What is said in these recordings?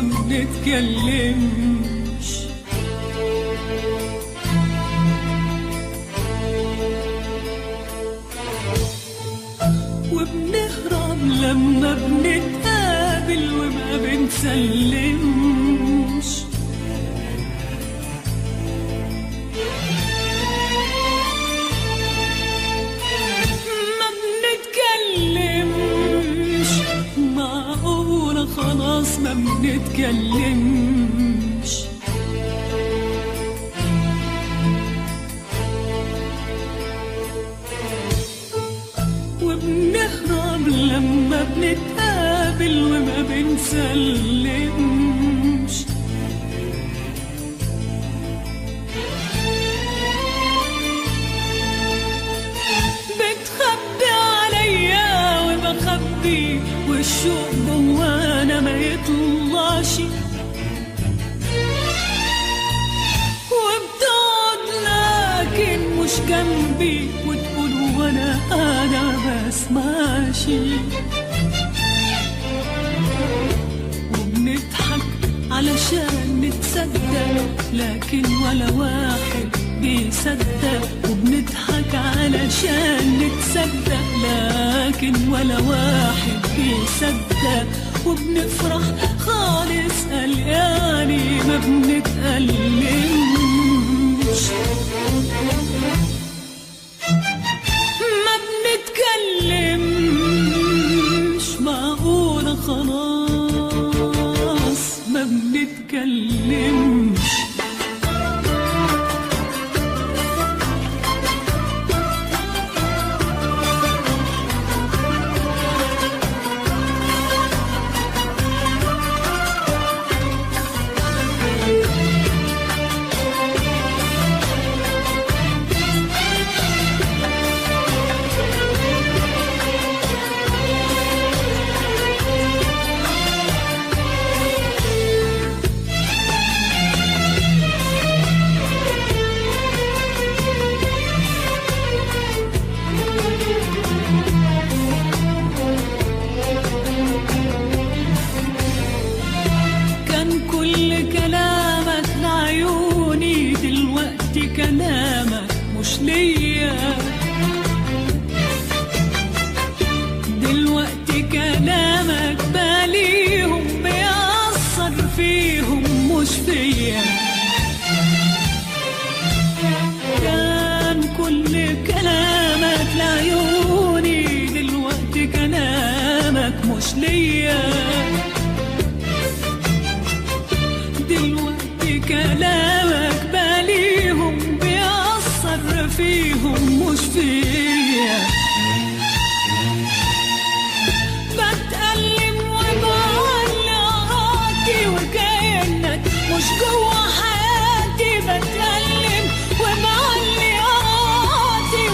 بنتكلمش. وبنهرب لما بنتقابل وما بنسلمش. ما بنتكلمش، معقولة خلاص ما بنتكلمش. وبنهرب لما بنتقابل وما بنسلمش. بتخبي عليا وبخبي والشوق جوانا ما يطلعش. وبتقعد لكن مش جنبي وتقول وانا بسمعش. وبنضحك علشان نتصدق لكن ولا واحد بيصدق. وبنضحك علشان نتصدق لكن ولا واحد بيصدق. وبنفرح خالص قلقاني ما بنتألمش. ما بنتكلمش، معقولة خلاص ما بنتكلمش. كلامك مش ليا دلوقتي، كلامك باليهم بيأثر فيهم مش فيا. كان كل كلامك لعيوني دلوقتي كلامك مش ليا. دلوقتي كلامك باليهم بيأثر فيهم مش فيا. بتألم وبعلقاتي وكأنك مش جوا حياتي. بتألم وبعلقاتي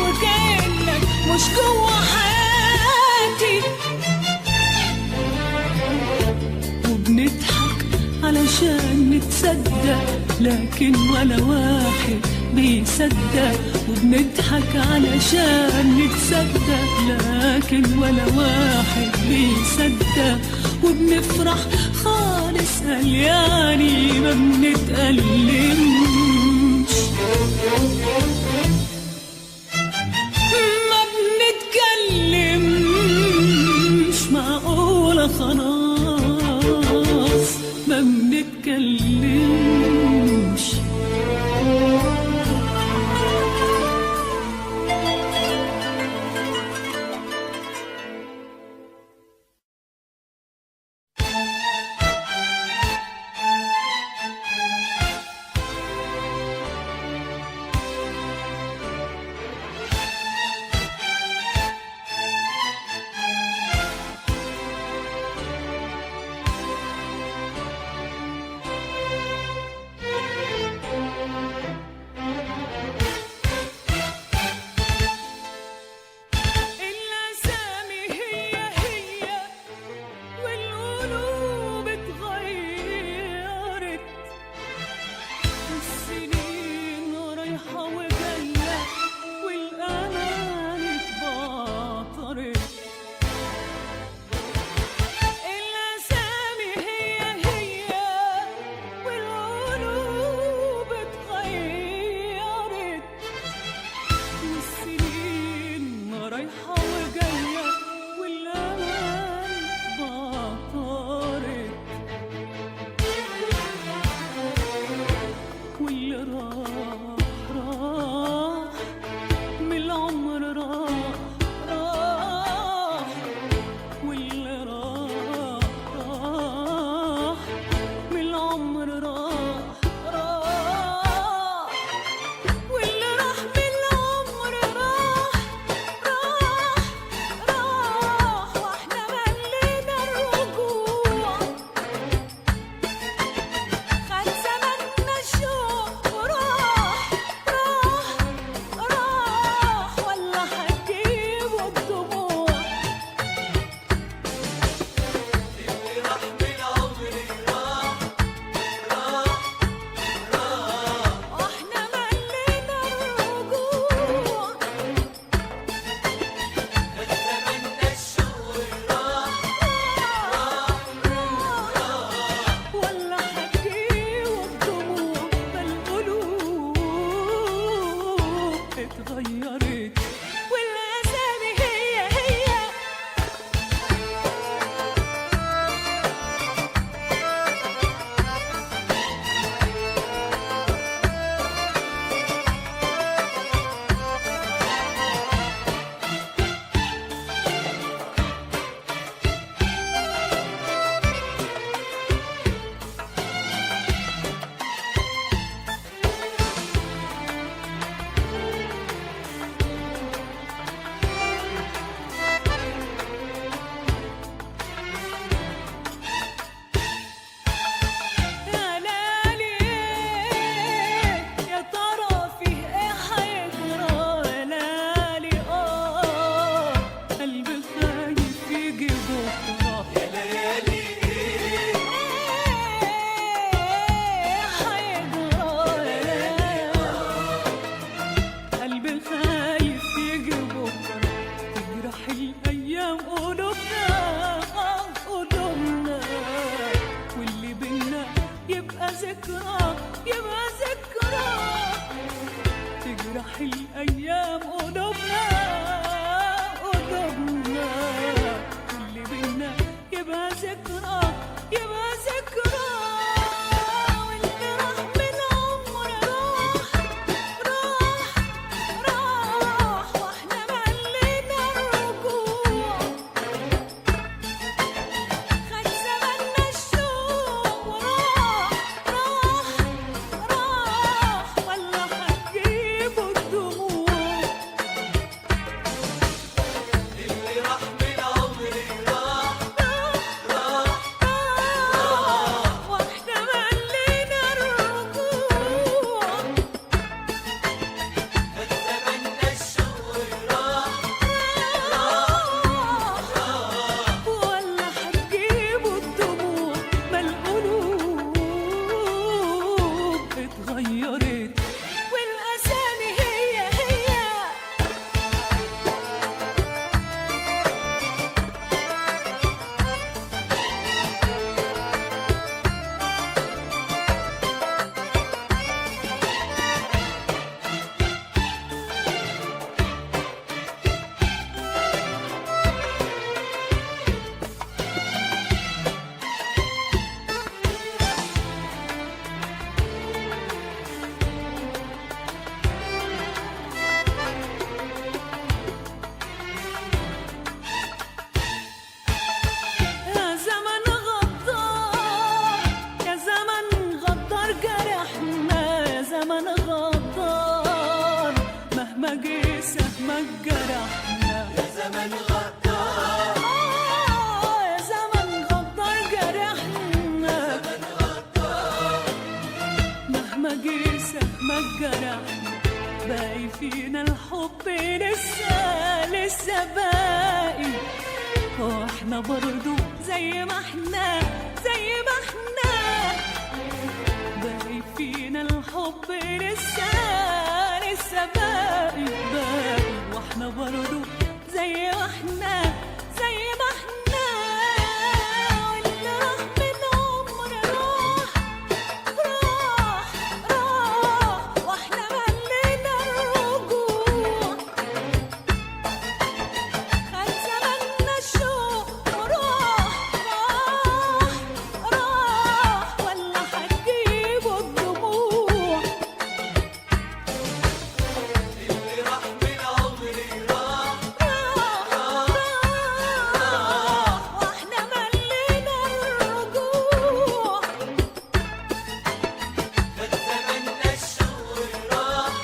وكأنك مش جوا حياتي. وبنضحك علشان نتصدق لكن ولا واحد بيصدق. وبنضحك علشان نتصدق لكن ولا واحد بيصدق. وبنفرح خالص قلقاني ما بنتألمش. ما بنتكلمش، معقولة خلاص ما بنتكلمش. فينا الحب لسه باقي، واحنا برضو زي ما احنا باقي فينا الحب لسه باقي، واحنا برضو زي ما احنا واللي راح من عمر راح واحنا ملينا الرجوع، خد زماننا الشوق وراح ولا هتجيبوا الدموع. اللي راح من عمري راح واحنا ملينا الرجوع، خد زماننا الشهور راح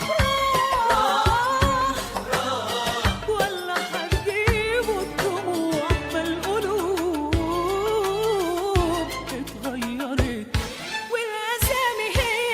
ولا هتجيبوا الدموع. ما القلوب اتغيرت والأسامي هي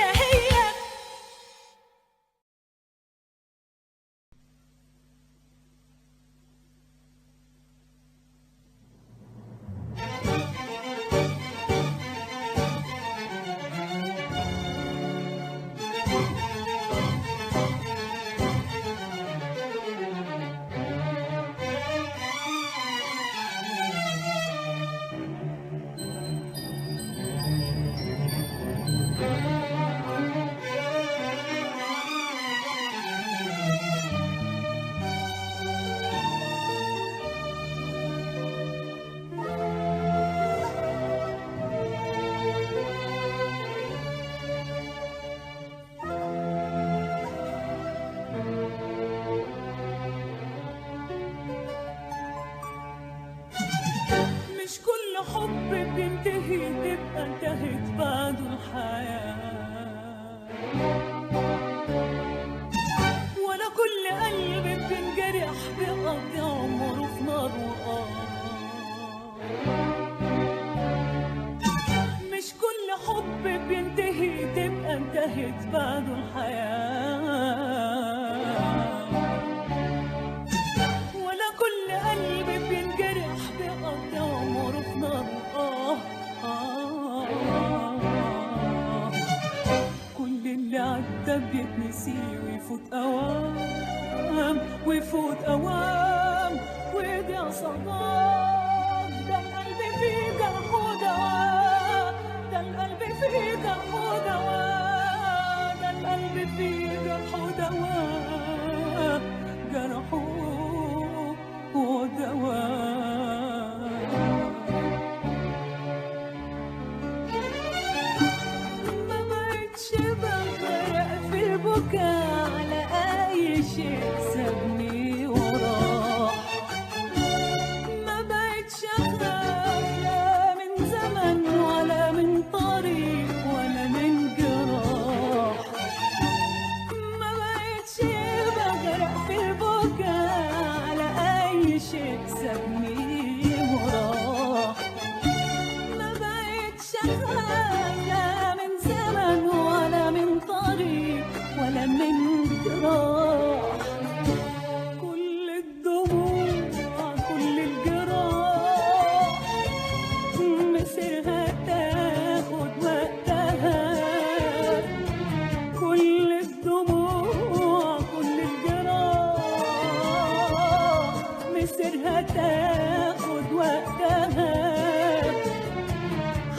مش كل حب بينتهي تبقى انتهت بعده الحياة، ولا كل قلب بينجرح بيقضي عمره في نار وقار. مش كل حب بينتهي تبقى انتهت بعده الحياة، ولا كل قلب بينجرح بيقضي عمره في نار. كل اللي عدى بيتنسي ويفوت أوام ويضيع صدام. ده القلب فيه جرح ودواء، ده القلب فيه جرح ودواء، ده القلب فيه جرح ودواء، جرح ودواء. ما بقتش بغرق في البكاء على أي شيء سابني وراه، ما بقتش أخاف لا من زمن ولا من طريق ولا من جراح. ما بقتش بغرق في البكاء على أي شيء سابني وراه، ما بقتش أخاف لا من زمن ولا من طريق ولا من جراح. كل الدموع كل الجراح مسيرها تاخد وقتها، كل الدموع كل الجراح مسيرها تاخد وقتها.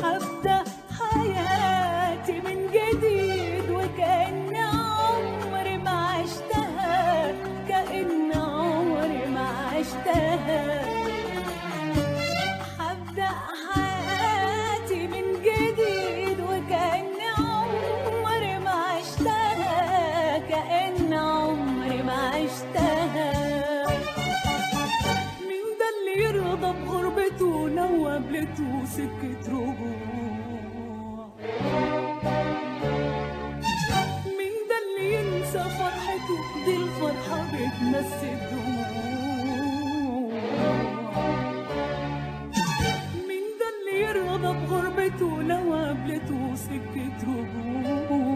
هبدأ حياتي من جديد وكأن عمري ما عشتها، كأن عمري ما عشتها. هبدأ حياتي من جديد وكأن عمري ما عشتها، كأن عمري ما عشتها. مين ده اللي يرضى بغربته لو قابلته سكة رجوع؟ مين ده اللي ينسى فرحته؟ دي الفرحة بتنسي الدموع. مين ده اللي يرضى بغربته لو قابلته سكة رجوع؟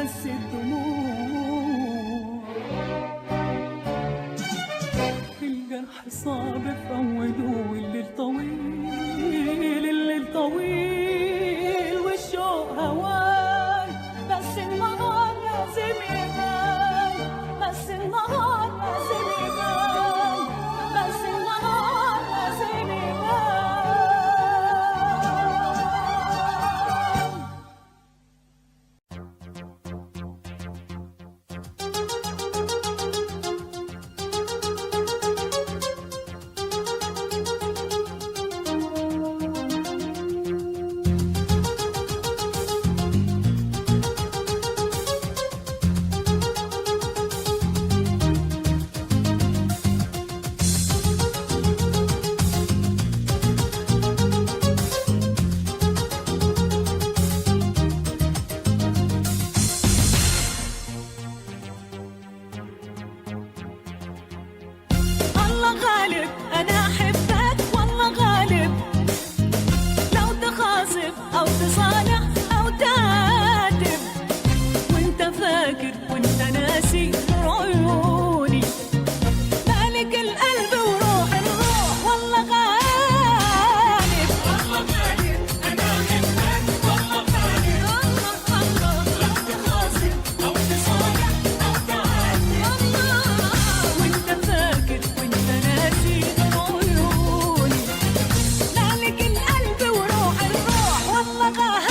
بس الدموع. الجرح صعب فوده والليل طويل، الليل طويل والشوق هوان، بس النهار لازم يبان، بس النهار لازم يبان، بس النهار لازم يبان. والله غالب أنا أحبك، والله غالب، لو تخاصم أو تصالح أو تعاتب، وأنت فاكر وأنت ناسي عيوني، مالك القلب وروح الروح. والله غالب، والله غالب، أنا أحبك، والله غالب، والله لو تخاصم أو تصالح أو تعاتب، وأنت فاكر وأنت ناسي عيوني، مالك القلب وروح الروح. والله غالب.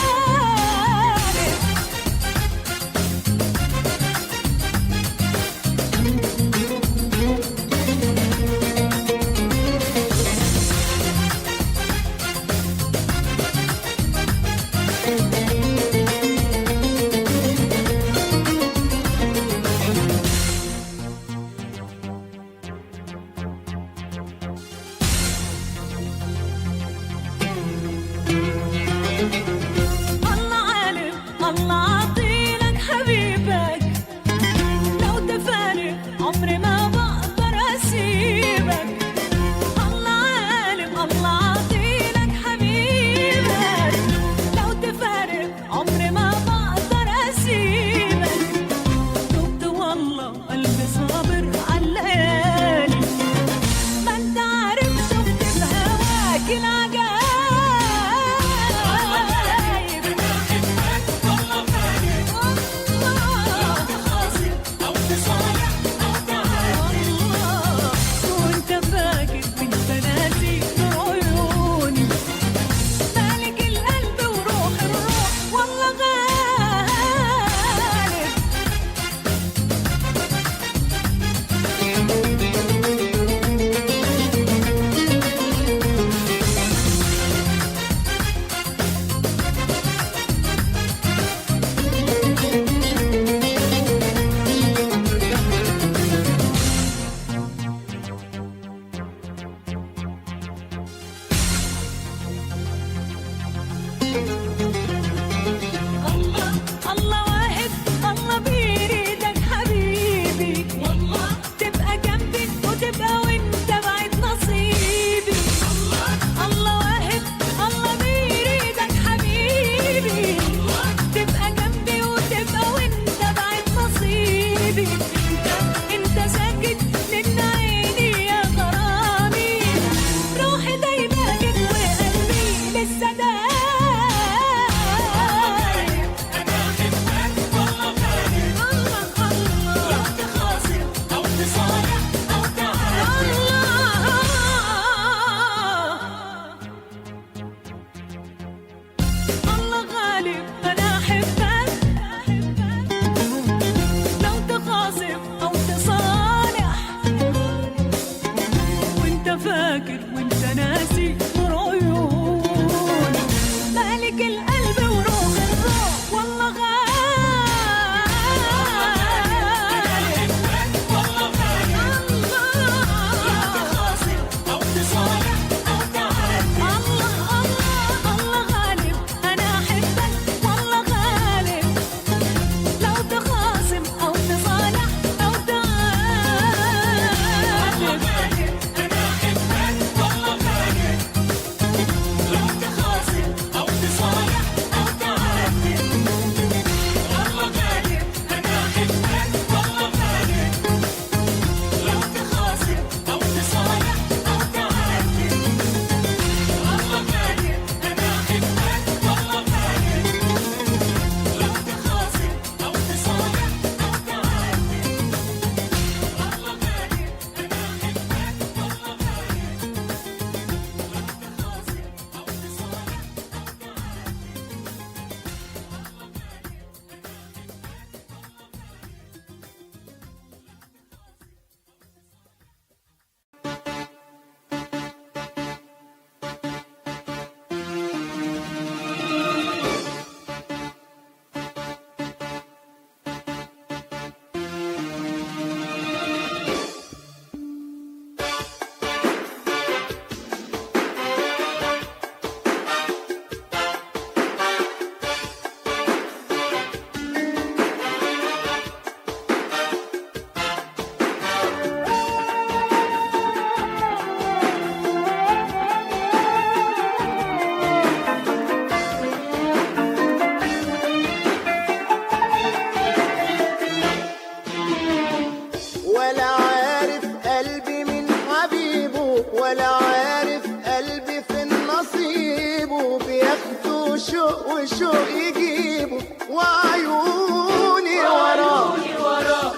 ولا عارف قلبي من حبيبه، ولا عارف قلبي فين نصيبه، بياخدوا شوق وشوق يجيبه وعيوني وراه.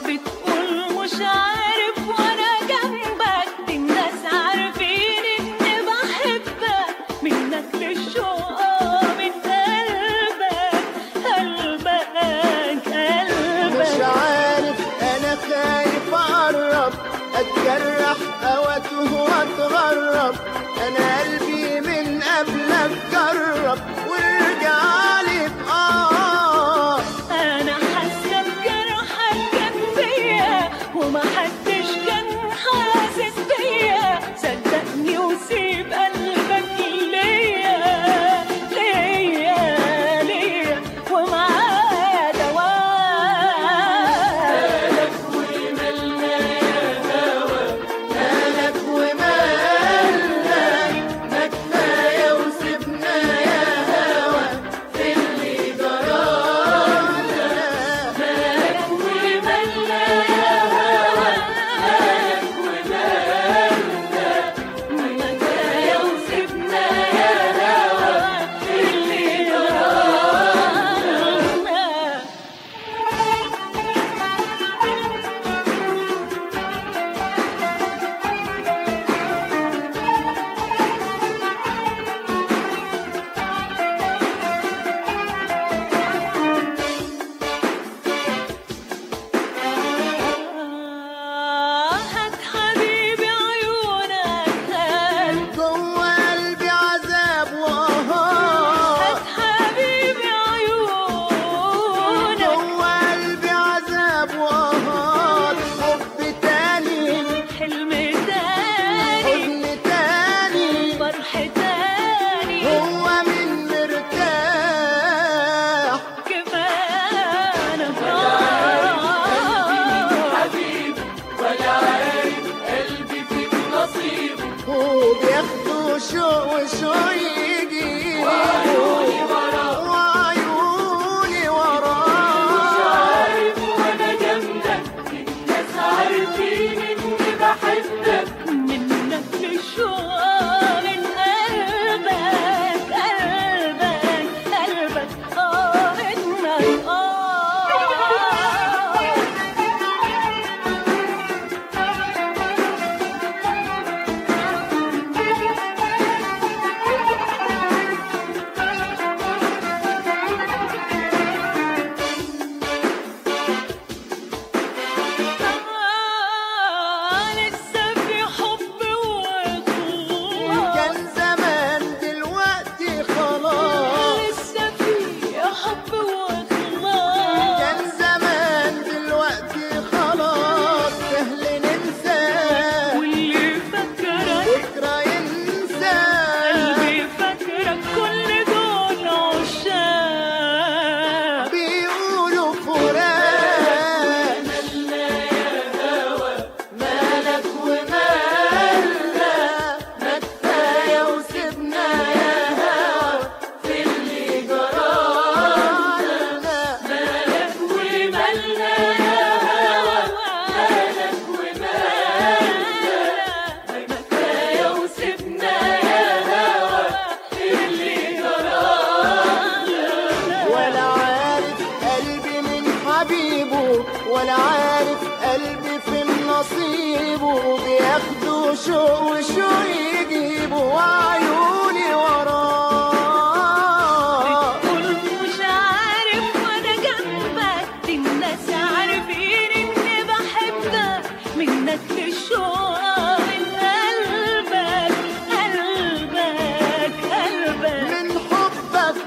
بتقول مش عارف وانا جنبك، دي الناس عارفين اني بحبك، منك للشوق من قلبك قلبك قلبك. مش عارف انا خايف اقرب، اتجرح او اتوه واتغرب، انا قلبي من قبلك جرب وارجع لي بآه. انا حاسه بجرحك كان فيا ومحدش كان حاسس بيا، صدقني وسيب قلبك ليا ليا ليا ومعايا دواء. مالك ومالنا يا هوا، مالك ومالنا، ما كفاية وسيبنا يا هوا في اللي جرالنا. مالك ومالنا يا هوا، مالك ومالنا، ما كفاية وسيبنا يا هوا اللي جرالنا. هات حبيبي عيونك، هات جوه قلبي عذاب وهات، حبيبي عيونك، جوه قلبي عذاب وهات، حب تاني، حلم تاني، حزن تاني، فرح تاني، هو من مرتاح. كفاية أنا وبياخدوا شوق وشوق يجيبوا وعيوني وراه. وأنا جنبك، الناس عارفين إني بحبك، منك للشوق من قلبك قلبك قلبك منك لسه في حب وخلاص، كان زمان دلوقتي خلاص، لسه في حب وخلاص، كان زمان دلوقتي خلاص، سهل ننسى واللي فاكرك بكرة ينسى. قلبي فاكرك كل دول عشاق. بيقولوا فلان مالك ومالنا، ما كفاية وسيبنا يا هوا في اللي جرالنا. مالك ومالنا يا هوا، مالك ومالنا، ما كفاية وسيبنا يا هوا اللي جرالنا. ولا عارف قلبي من حبيبه، ولا عارف قلبي فين نصيبه، بياخدوا شوق وشوق يجيبوا وعيوني وراه. قول مش عارف وانا جنبك، دي الناس عارفين اني بحبك، منك للشوق من قلبك قلبك قلبك. من حبك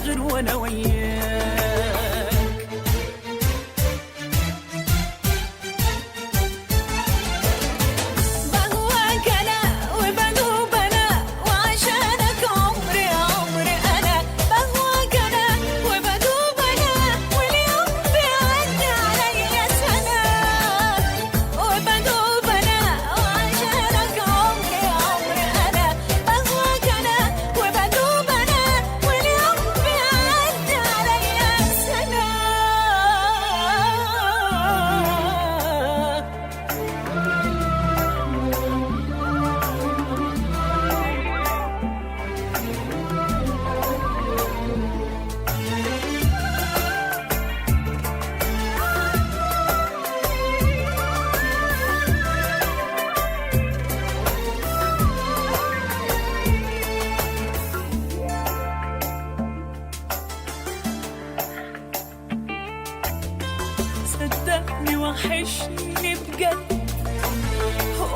غير وانا وياك. بهواك انا وبدوب انا وعشانك عمري عمري انا. بهواك انا وبدوب انا واليوم بيعدي عليا سنة. وبدوب انا وعشانك عمري عمري انا. بهواك انا وبدوب انا واليوم بيعدي عليا سنة. صدقني وحشني بجد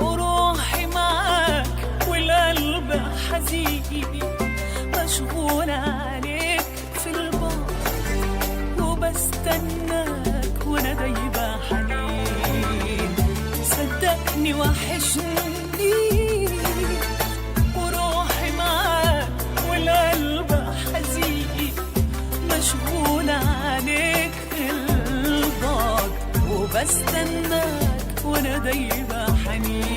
وروحي معاك والقلب حزين. مشغول عليك في البعد وبستناك وانا دايبة حنين. صدقني وحشني وروحي معاك والقلب حزين. مشغول عليك في البعد وبستناك وانا دايبة حنين.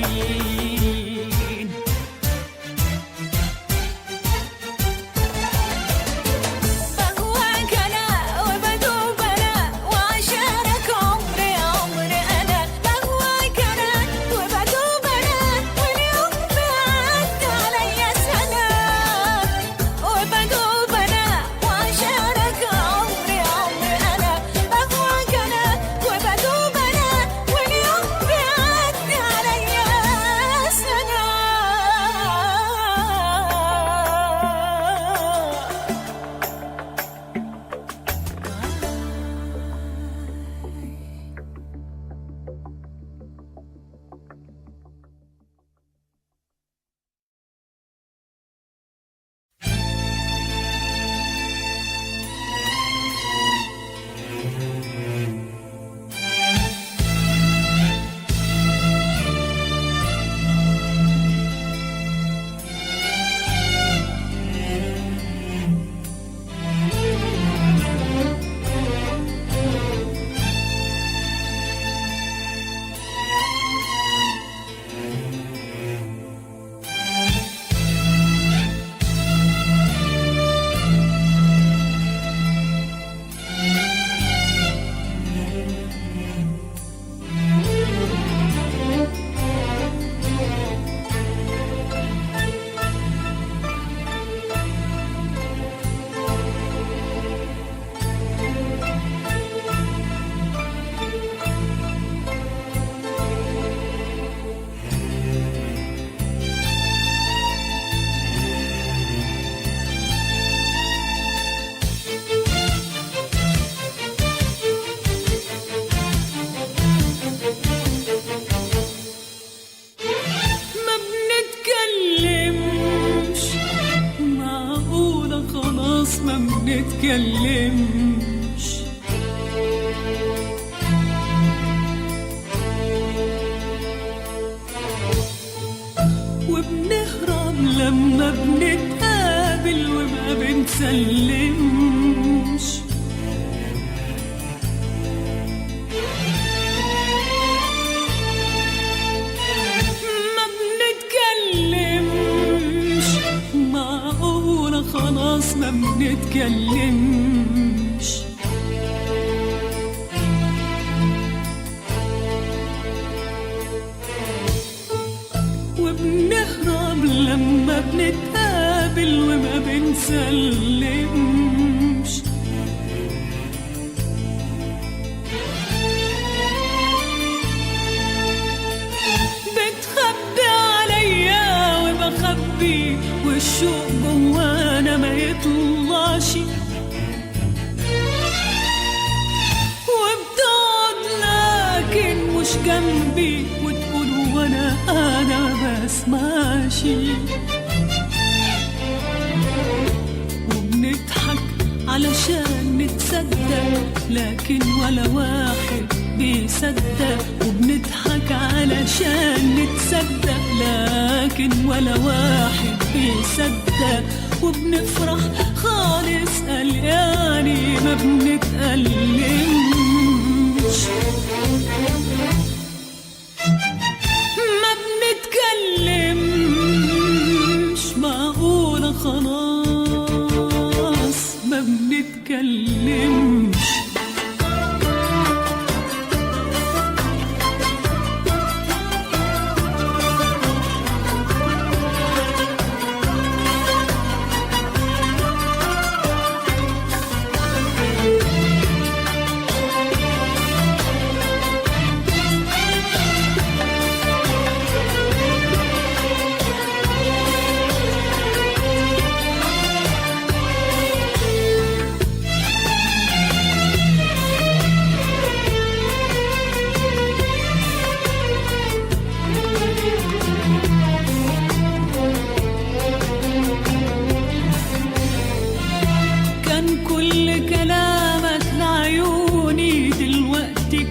بهواك انا وبدوب انا وعشانك عمري عمري انا. بهواك انا وبدوب انا واليوم بيعدي عليا سنة. وبدوب انا وعشانك عمري عمري انا. بهواك انا وبدوب انا واليوم بيعدي عليا سنة. ما بنتكلمش معقولة خلاص ما بنتكلمش. وبنهرب لما بنتقابل وما بنسلمش. ما بنتكلمش معقولة خلاص ما بنتكلمش. وبنهرب لما بنتقابل وما بنسلمش. بتخبي عليا وبخبي والشوق جوانا ما يطلعش. وبتقعد لكن مش جنبي وتقول وانا بسمعش. وبنضحك علشان نتصدق لكن ولا واحد بيصدق، وبنضحك علشان نتصدق لكن ولا واحد بيصدق، وبنفرح خالص قلقاني ما بنتألمش، ما بنتكلمش، معقولة خلاص ما بنتكلمش.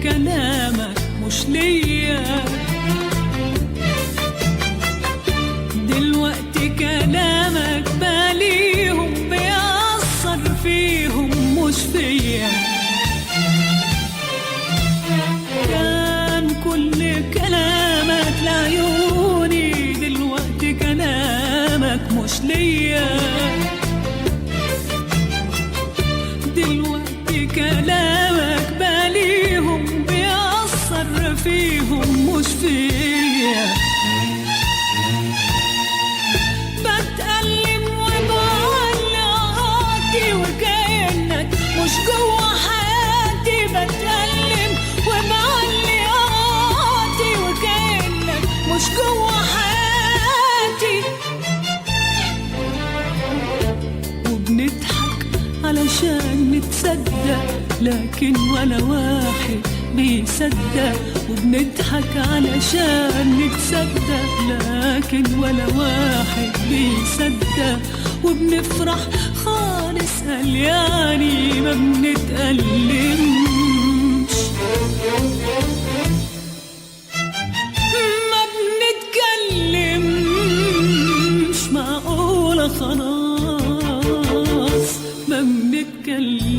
كلامك مش ليا دلوقتي، كلامك باليهم بيأثر فيهم مش فيا. كان كل كلامك لعيوني دلوقتي كلامك مش ليا، دلوقتي كلامك باليهم بيأثر فيهم مش فيا. بتألم وبعلقاتي وكأنك مش جوا حياتي، بتألم وبعلقاتي وكأنك مش جوا حياتي، وبنضحك علشان نتصدق لكن ولا واحد بيصدق، وبنضحك علشان نتصدق لكن ولا واحد بيصدق، وبنفرح خالص قلقاني ما بنتألمش، ما بنتكلمش، معقولة خلاص ما بنتكلمش.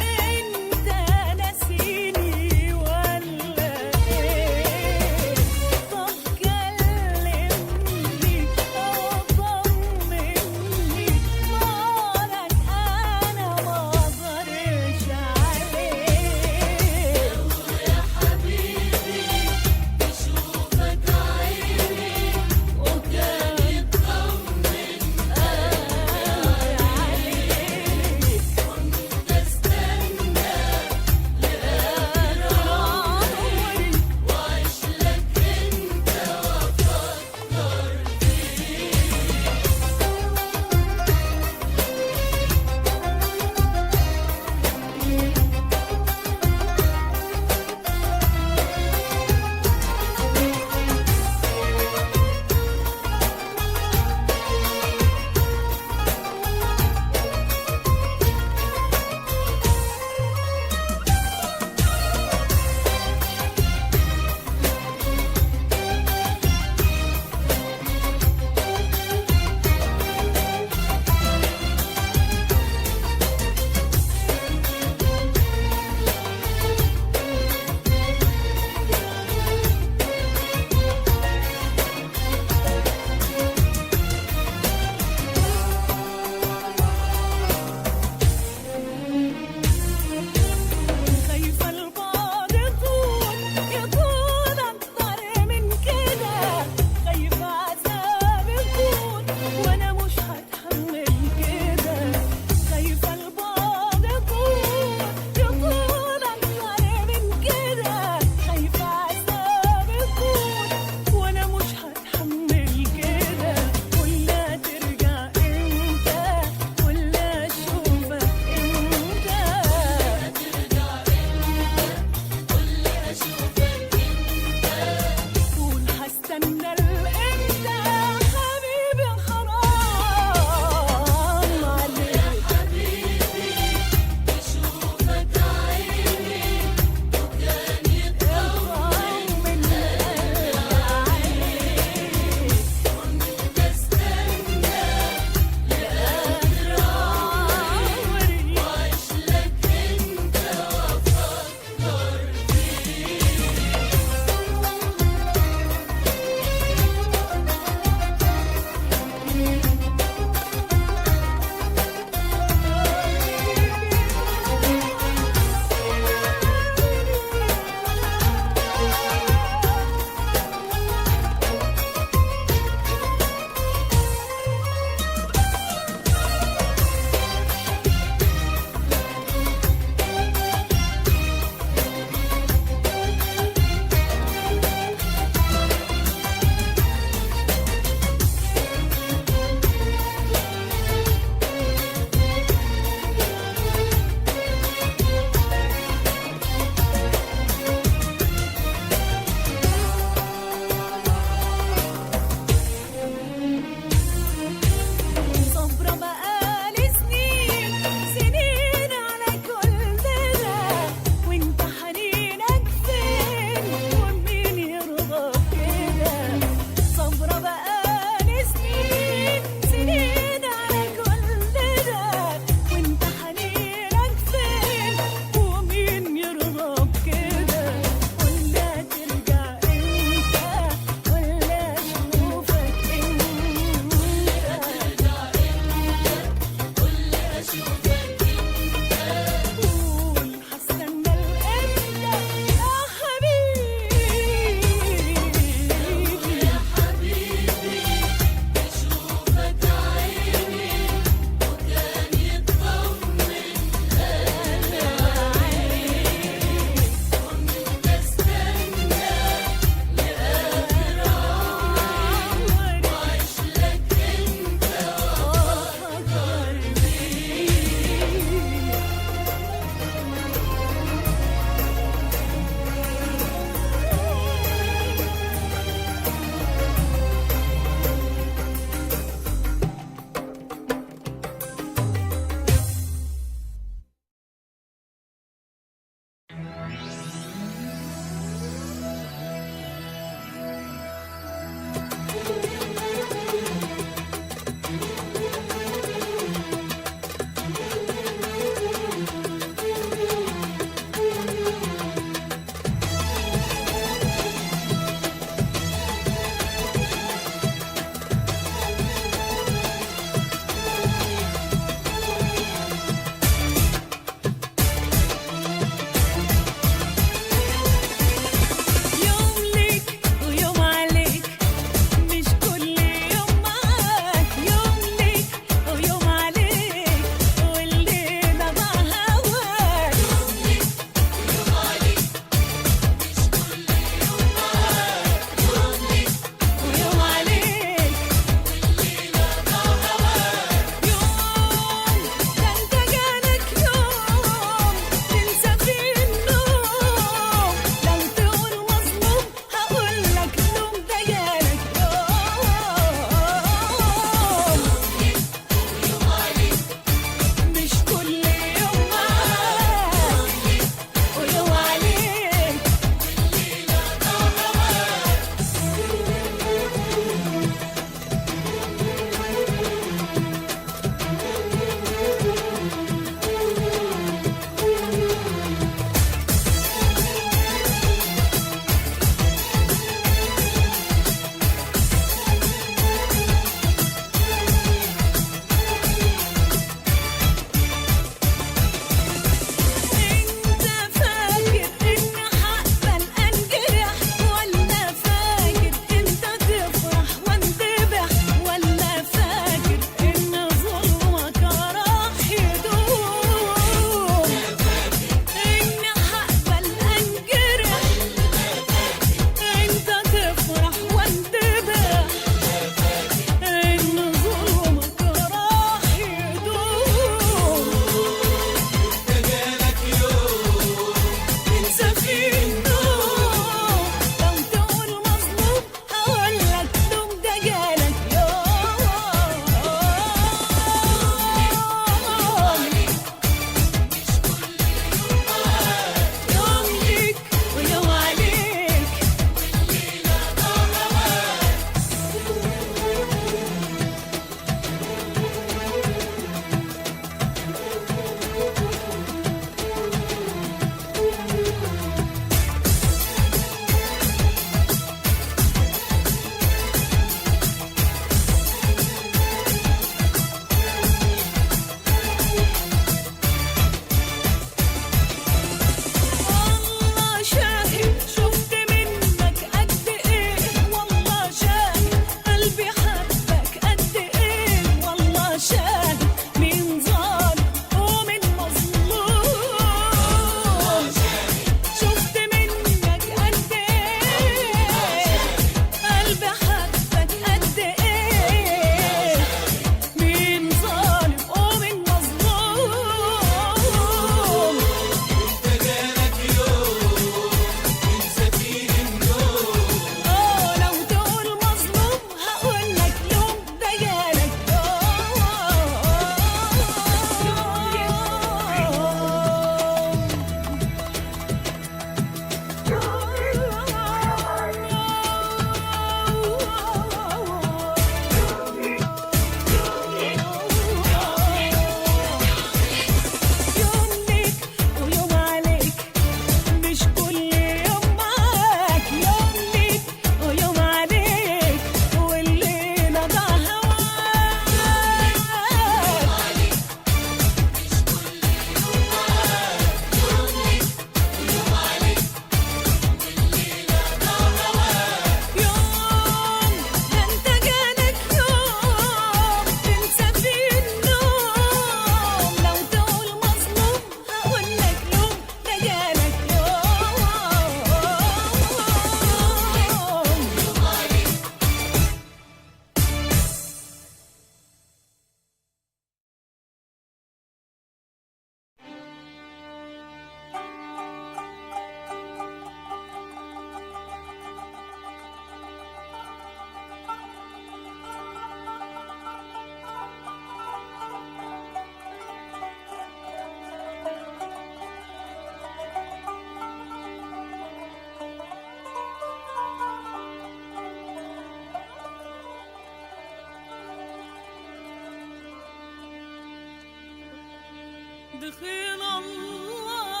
دخيل الله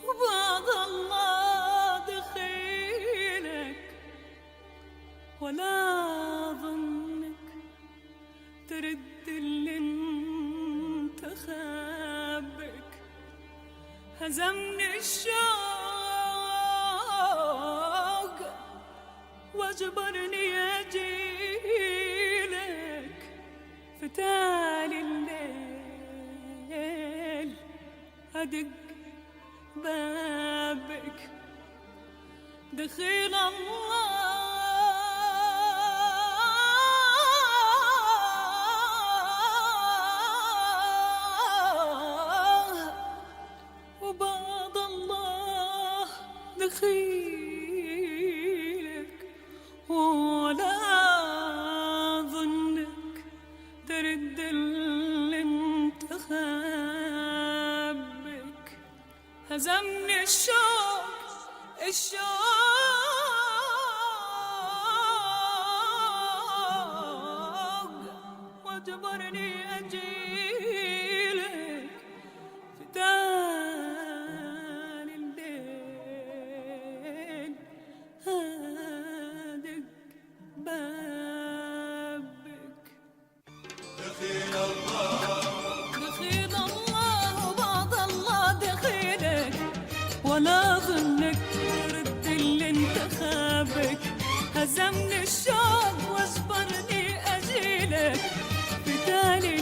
وبعد الله دخيلك، ولا ظنك ترد اللي انت خابك. هزمني الشوق واجبرني اجيلك، فتالي الليل ادق بابك. دخيل الله وبعد الله دخيلك، ولا ظنك ترد اللي انت خابك. هزمني الشوق واجبرني اجيلك، فتالي الليل هادق بابك. دخيل الله دخيل الله وبعد الله دخيلك، ولا ظنك ترد اللي انت خابك. هزمني الشوق واجبرني اجيلك، فتالي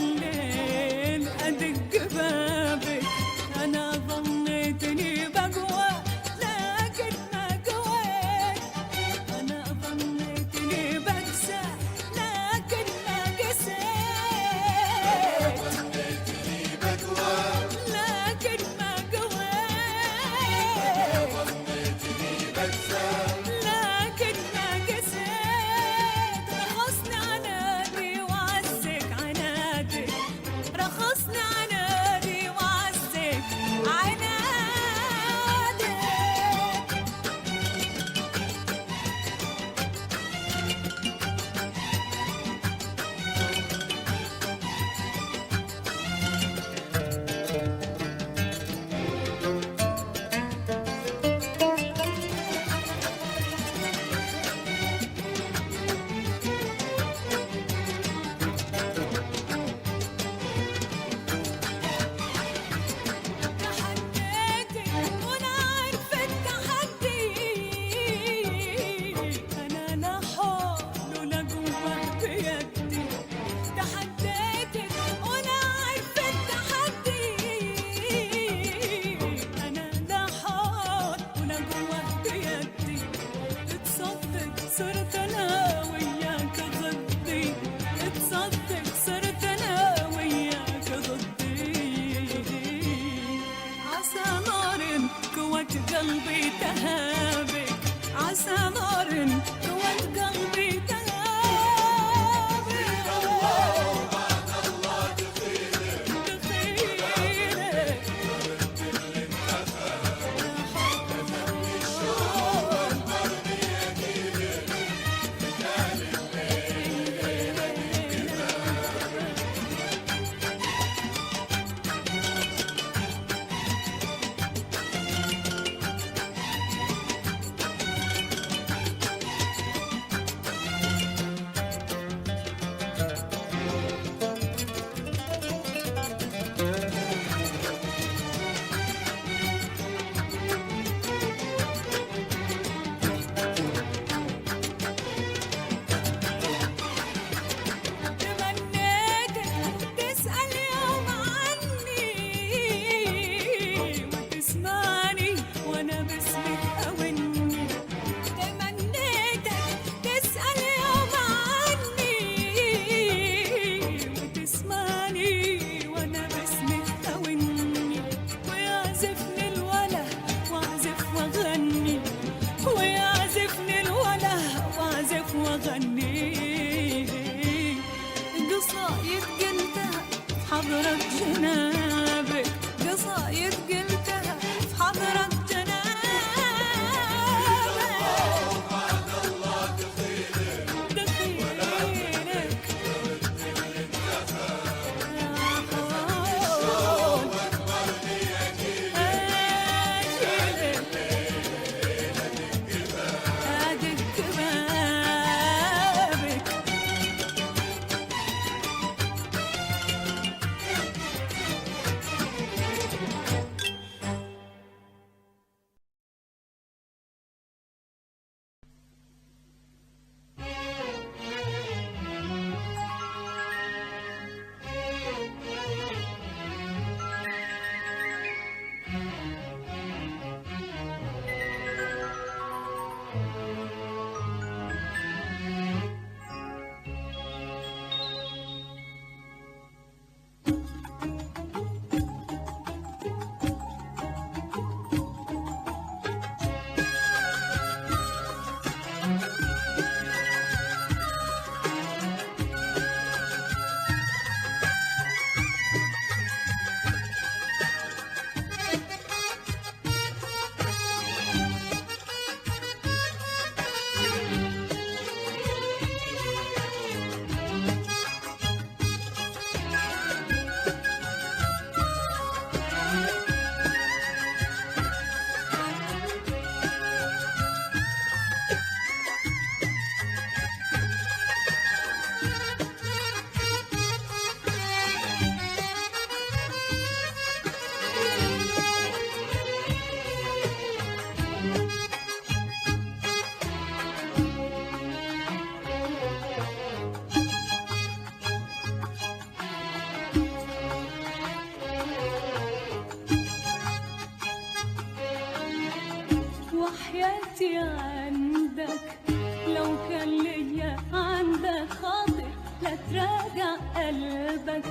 تراجع قلبك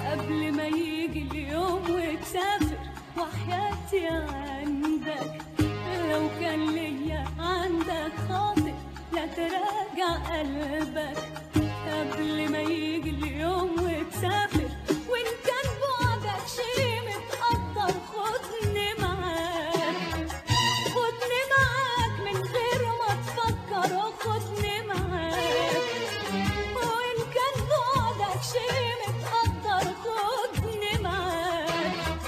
قبل ما يجي اليوم وتسافر، وحياتي عندك لو كان ليا عندك خاطر لا تراجع قلبك قبل ما يجي اليوم وتسافر. وإن كان بعدك شي متقدر خدني معاك، خدني معاك من غير ما تفكر، خدني معاك. وإن كان بعدك شي متقدر خدني معاك،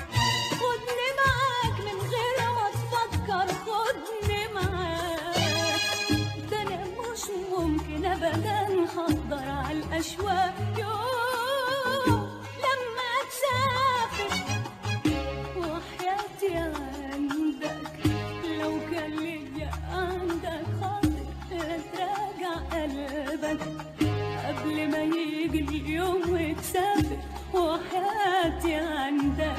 خدني معاك من غير ما تفكر، خدني معاك. ده أنا مش ممكن أبدا هقدر على الأشواق يوم لما تسافر، وحياتي عندك لو كان ليا عندك خاطر تراجع قلبك قبل ما يجي اليوم وتسافر، وحياتي عندك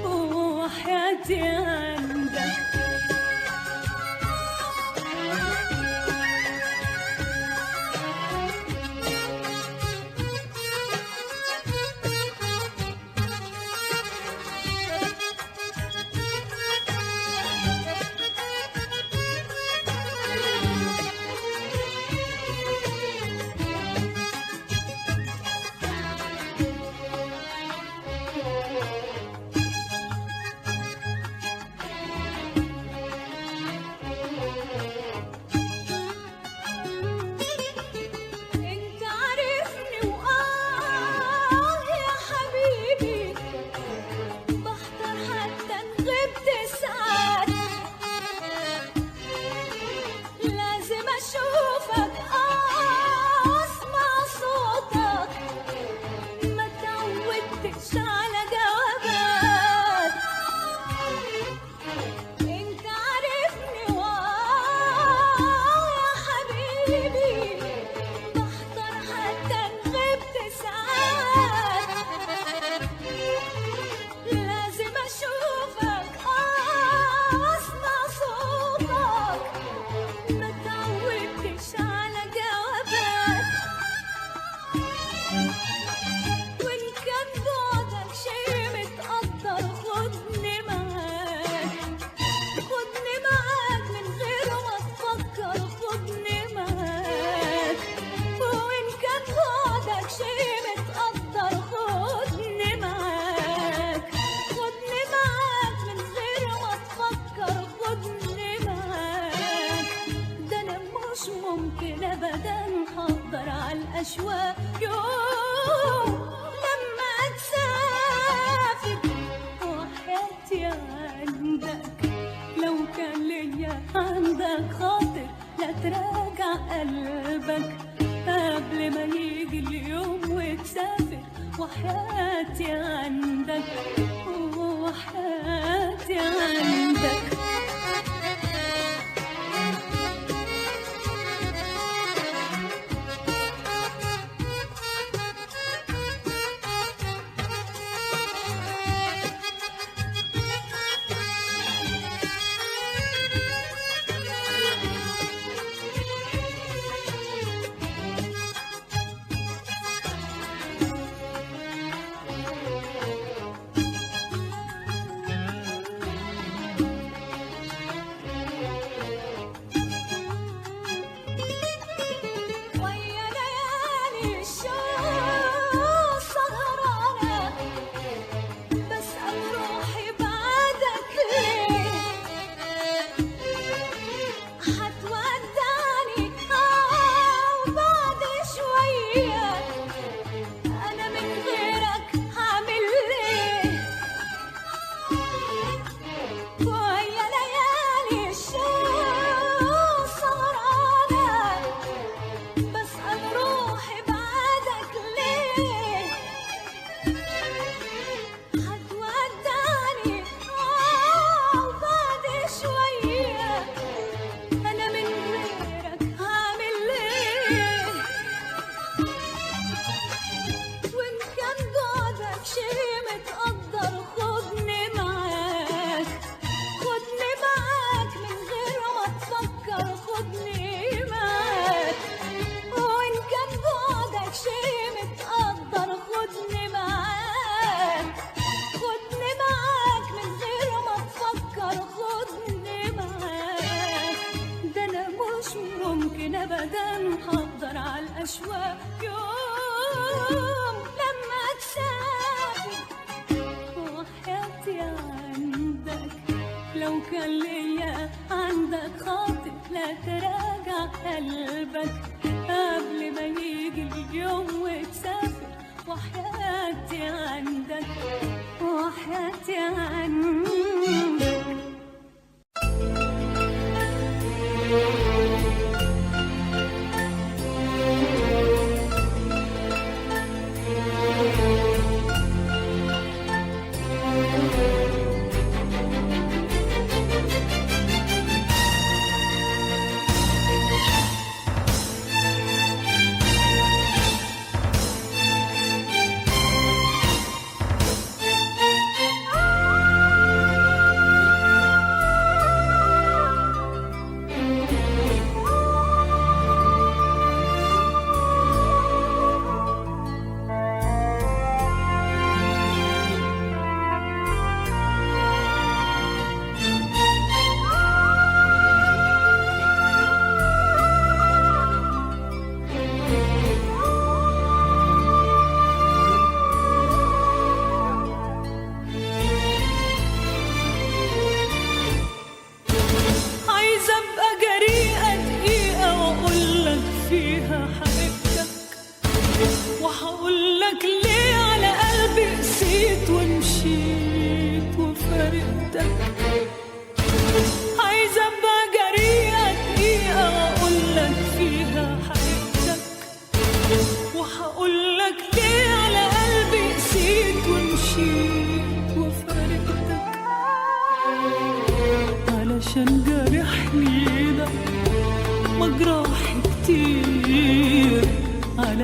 وحياتي عندك. انت عارفني يا حبيبي، بحضر حتى ان غبت ساعات، لازم اشوفك اسمع صوتك، ما تعودتش على جوابات. انت عارفني يا حبيبي، بحضر حتى ان غبت ساعات، لازم اشوفك اسمع صوتك، ما تعودتش على جوابات. وإن كان بعدك شي متقدر خدني معاك، خدني معاك من غير ما تفكر، خدني معاك. وإن كان بعدك شي متقدر خدني معاك، خدني معاك من غير ما تفكر، خدني معاك. ده أنا مش ممكن أبدا هقدر على الأشواق يوم لما تسافر، وحياتي عندك لو كان ليا عندك خاطر لا تراجع قلبك قبل ما يجي اليوم وتسافر، وحياتي عندك وحياتي عندك.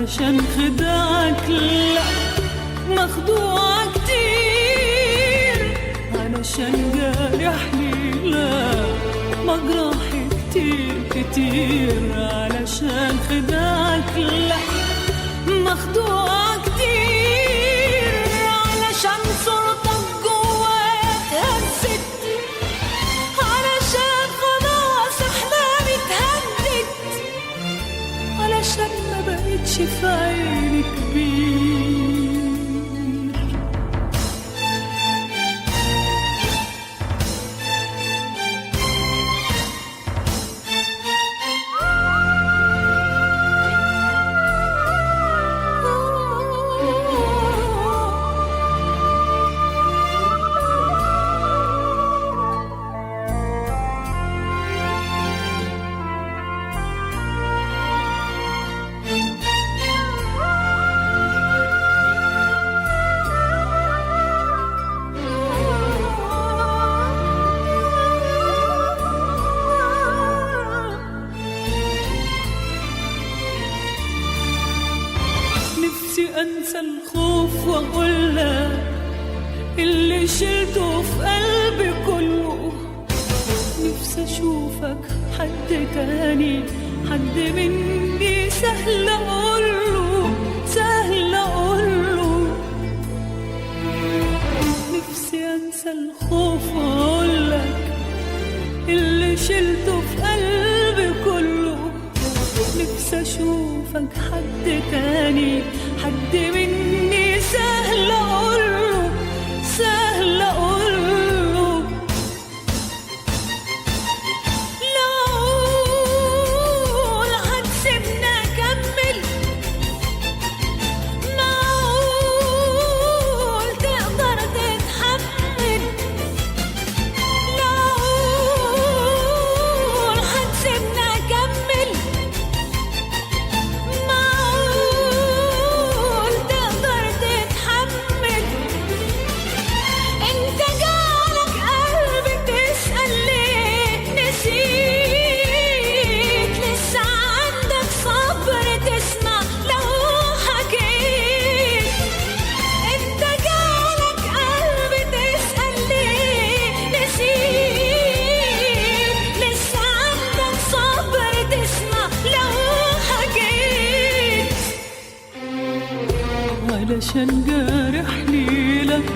علشان خداعك لا مخدوع كتير، علشان جارحني لا مجراحي كتير كتير، علشان خداعك لا مخدوع كتير، علشان صورتك جوايا اتهزت، علشان خلاص احلامي اتهدت، علشان ما بقتش في عيني كبير. أنسى الخوف وأقولك اللي شلته في قلبي كله، نفسي أشوفك حد تاني، حد مني سهل أقوله، سهل أقوله. نفسي أنسى الخوف وأقولك اللي شلته في قلبي كله، نفسي أشوفك حد تاني، حد مني سهل أقوله، سهل أقوله. معقول هتسيبنا أكمل؟ معقول تقدر تتحمل؟ معقول هتسيبنا أكمل؟ علشان جارحني لك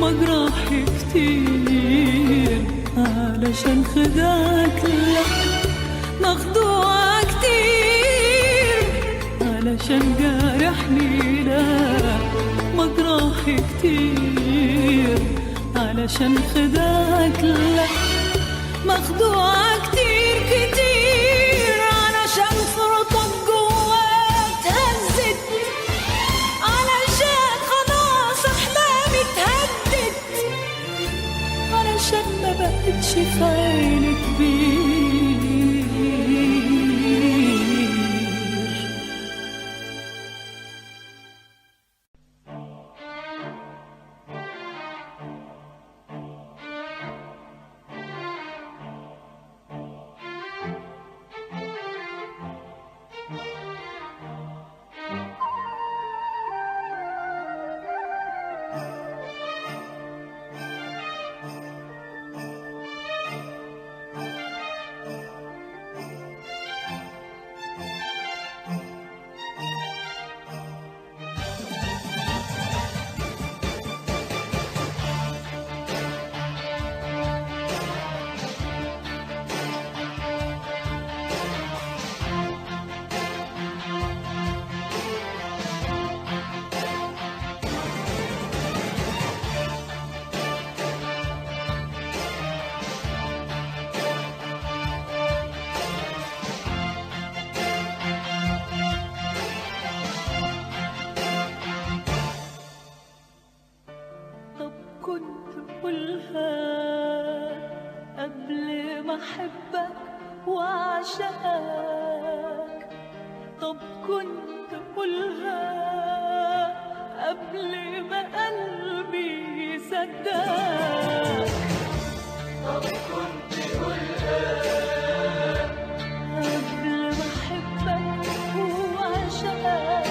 مجراحي كتير، علشان خداعك لك مخدوع كتير، علشان جارحني لك مجراحي كتير، علشان خداعك لك مخدوع كتير كتير، علشان صورتك جوايا اتهزت، علشان خلاص احلامي اتهدت، علشان ما بقتش في عيني كبير. أحبك وأعشقك. طب كنت قولها قبل ما قلبي يصدقك. طب كنت قولها قبل ما أحبك وأعشقك.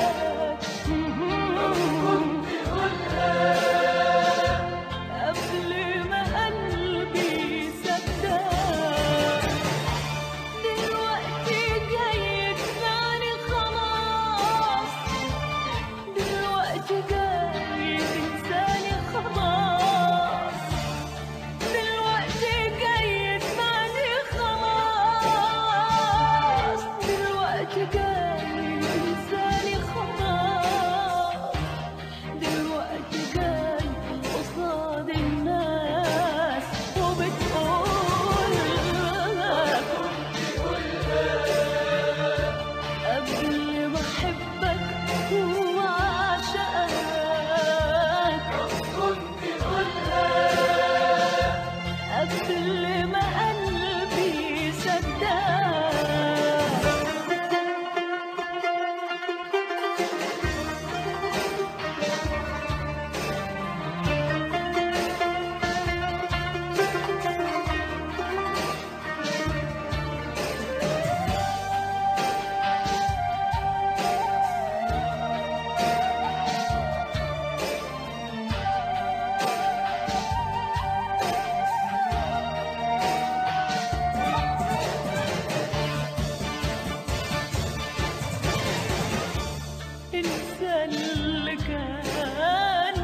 اللي كان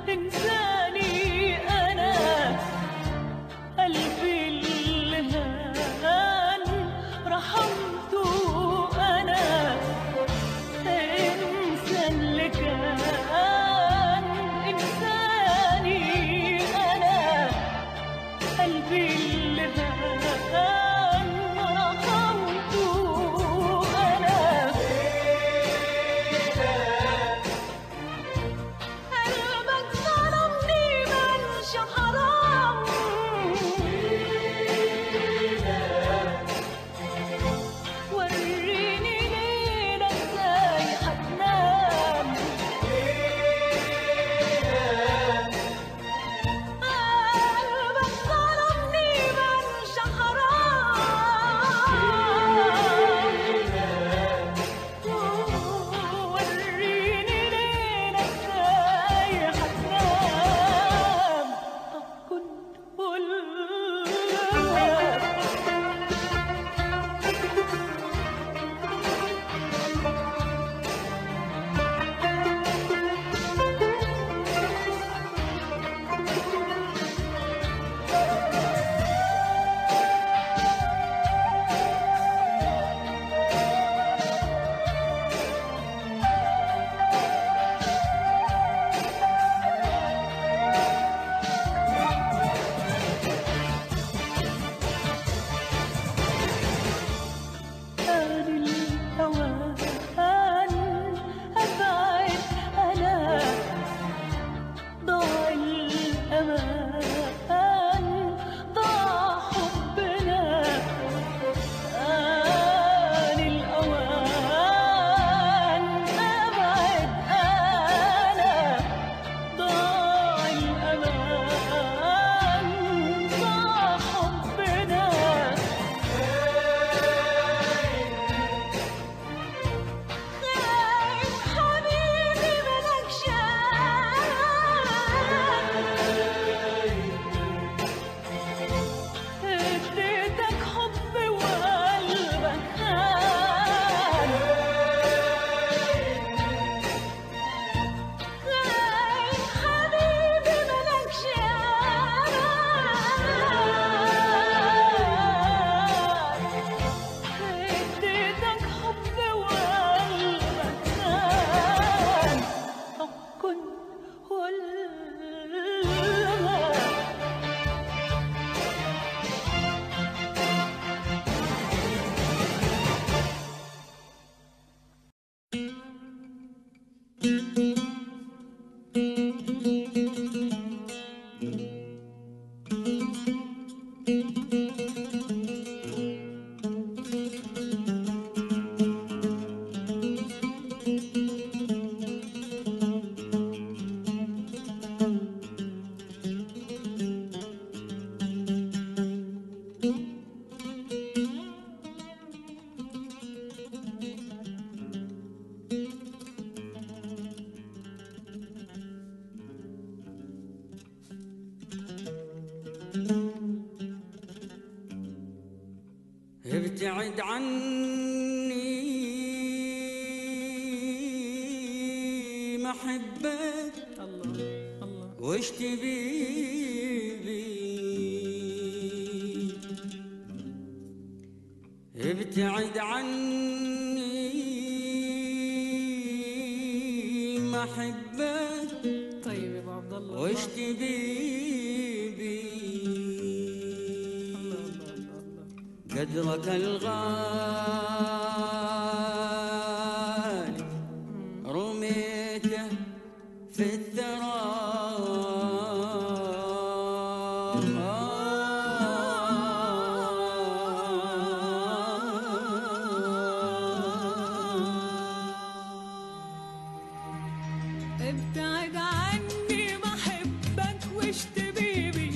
إنساني أنا، قلبي اللي هان رحمته أنا، انسى اللي كان إنساني أنا، قلبي اللي هان رحمته أنا. قلبك ظلمني منش حرام، وريني ليلة ازاي هتنام. قلبك ظلمني منش حرام، وريني ليلة ازاي هتنام. طب كنت قولها آن الأوان أبعد أنا، ضاع الأمان ضاع حبنا. آن الأوان أبعد أنا، ضاع الأمان ضاع حبنا. خايف حبيبي منك اديتك حب وقلبك خان. خايف حبيبي منك اديتك حب وقلبك خان. طب كنت قولها ابتعد عني محبك وش تبي بي. ابتعد عني محبك طيب يا ابو عبد الله وش تبي بي. قدرك الغالي رميته في الثرى. ابتعد عني محبك وش تبيبي.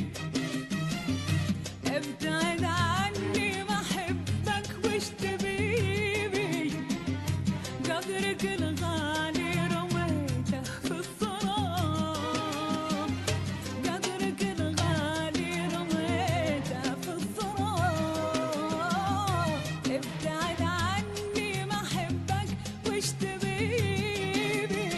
ابتعد عني محبك وش تبيبي. قدرك الغالي رميته في الصرام. قدرك الغالي رميته في الصرام. ابتعد عني محبك وش تبيبي.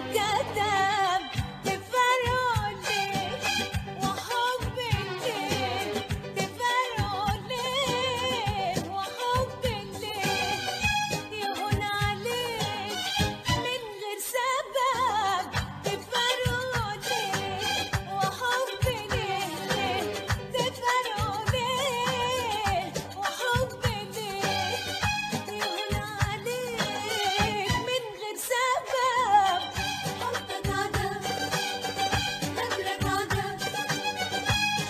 انكتب تفرقوا ليه وحب ليه تفرقوا ليه وحب ليه يهون عليك من غير سبب تفرقوا ليه وحب ليه تفرقوا ليه وحب ليه يهون عليك من غير سبب حبك عجب قدرك عجب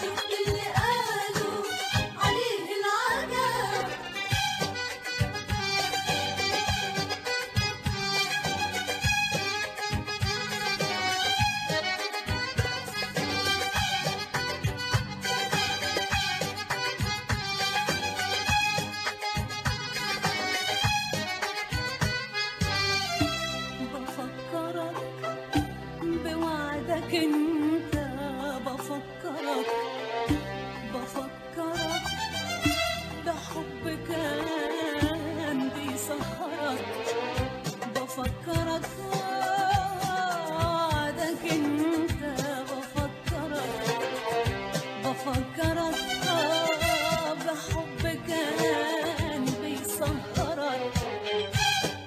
شفت اللي قالوا عليه العجب بفكرك بوعدك انت بفكرك بحب كان بيسهرك بفكرك وعدك انت بفكرك بحب كان بيسهرك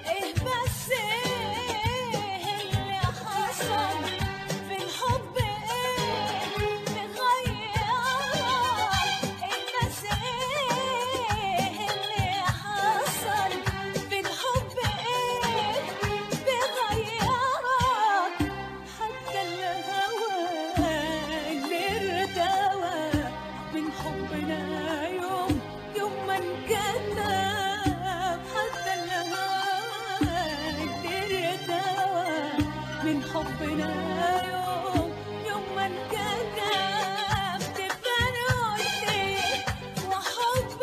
ايه بس ايه اللي حصل في الحب ايه مغيرك ايه بس ايه اللي حصل في الحب ايه بغيرك حتى الهوى اللي ارتوى من حبنا يوم ما انكتب حتى الهوى اللي ارتوى من حبنا يوم ما انكتب تفرقوا ليه وحب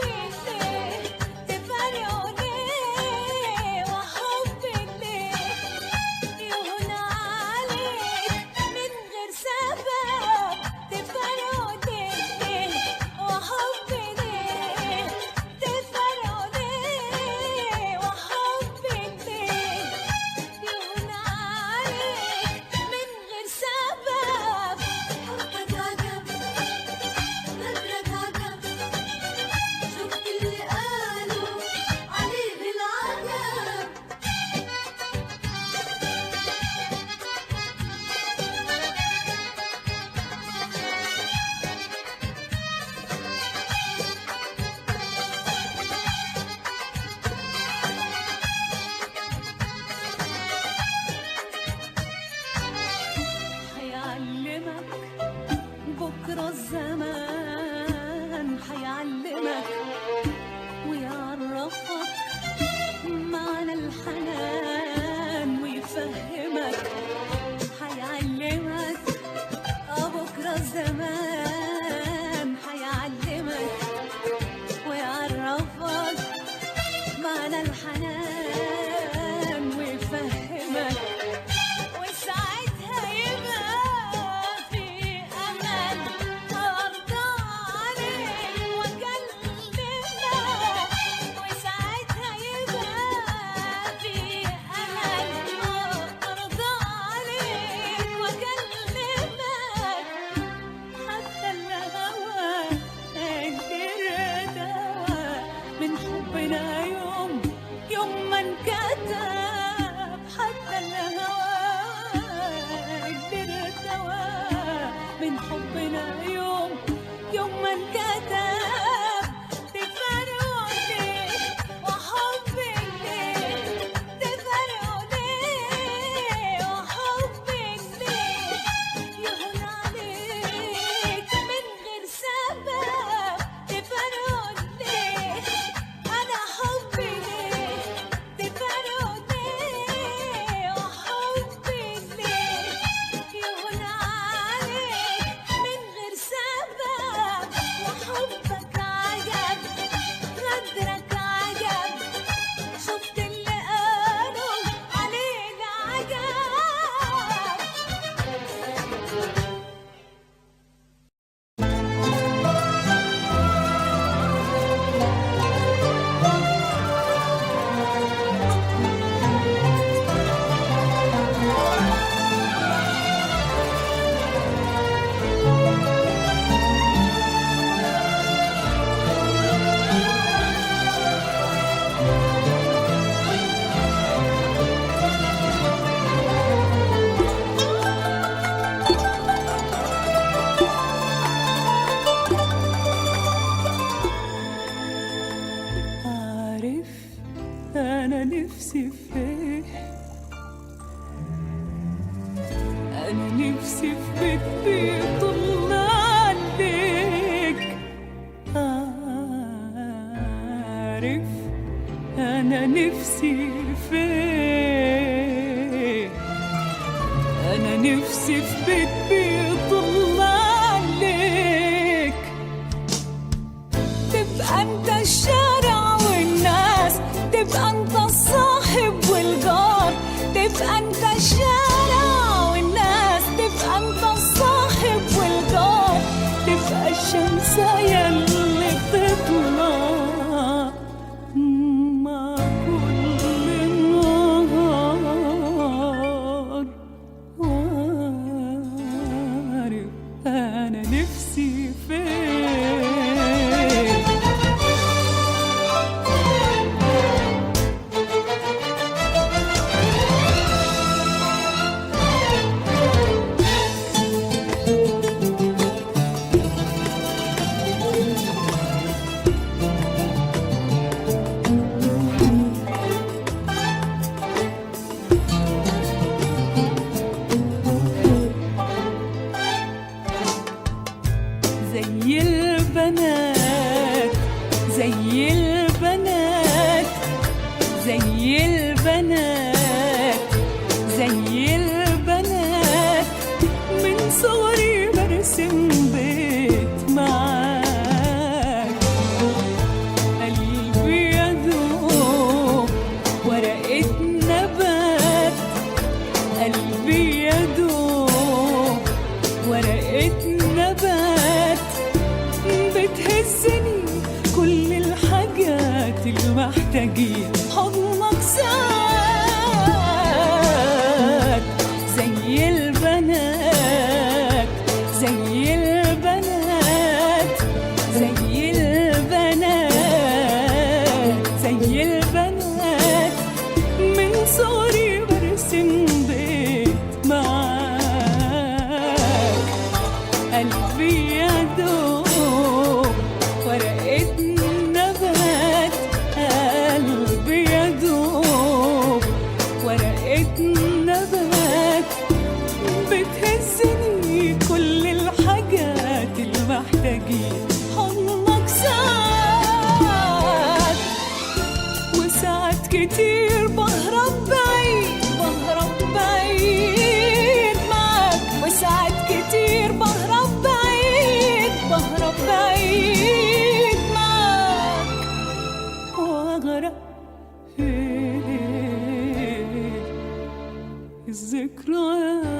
ليه تفرقوا ليه وحب ليه يهون عليك من غير سبب تفرقوا ليه وحب ليه تفرقوا ليه وحب ليه يهون عليك من غير سبب حبك عجب قدرك عجب شفت اللي قالوا عليه العجب هيعلمك بكرة الزمان هيعلمك ويعرفك معنى الحنان ويفهمك هيعلمك بكرة الزمان هيعلمك ويعرفك معنى الحنان ويفهمك وساعتها يبقى في أمل أرضى عليك وأكلمك وساعتها يبقى في أمل أرضى عليك وأكلمك حتى الهوى قدر دوا من حبنا يوم ما انكتب حتى الهوى قدر دوا من حبنا يوم ما انكتب تفرقوا ليه وحب ليه تفرقوا ليه وحب ليه يهون عليك من غير سبب تفرقوا ليه انا حب ليه تفرقوا ليه وحب ليه يهون عليك من غير سبب وحب نفسي في بيت بيطلع عليك. عارف أنا نفسي فين؟ أنا نفسي في بيت بيطلع عليك. تبقى أنت الشارع والناس، تبقى أنت الصاحب والجار، تبقى أنت الشارع والناس، تبقى أنت الصاحب والجار، تبقى الشمسية اللي بتطلع مع كل نهار. وعارف أنا نفسي فين؟ زي البنات زي البنات زي البنات زي البنات، من صغري برسم بيت معاك. قلبي يدوب ورقة نبات، قلبي يدوب ورقة نبات، بتهزني كل الحاجات اللي محتاجين حضنك ساعات. زي البنات زي البنات زي البنات زي البنات، من صغري برسم بيت معاك. قلبي يدوب ورقة نبات، قلبي يدوب ورقة نبات، بتهزني كل الحاجات اللي محتاجين حضنك ساعات. وساعات كتير بهرب بعيد بهرب بعيد معاك، وساعات كتير بهرب بعيد بهرب بعيد معاك، واغرق في الذكريات.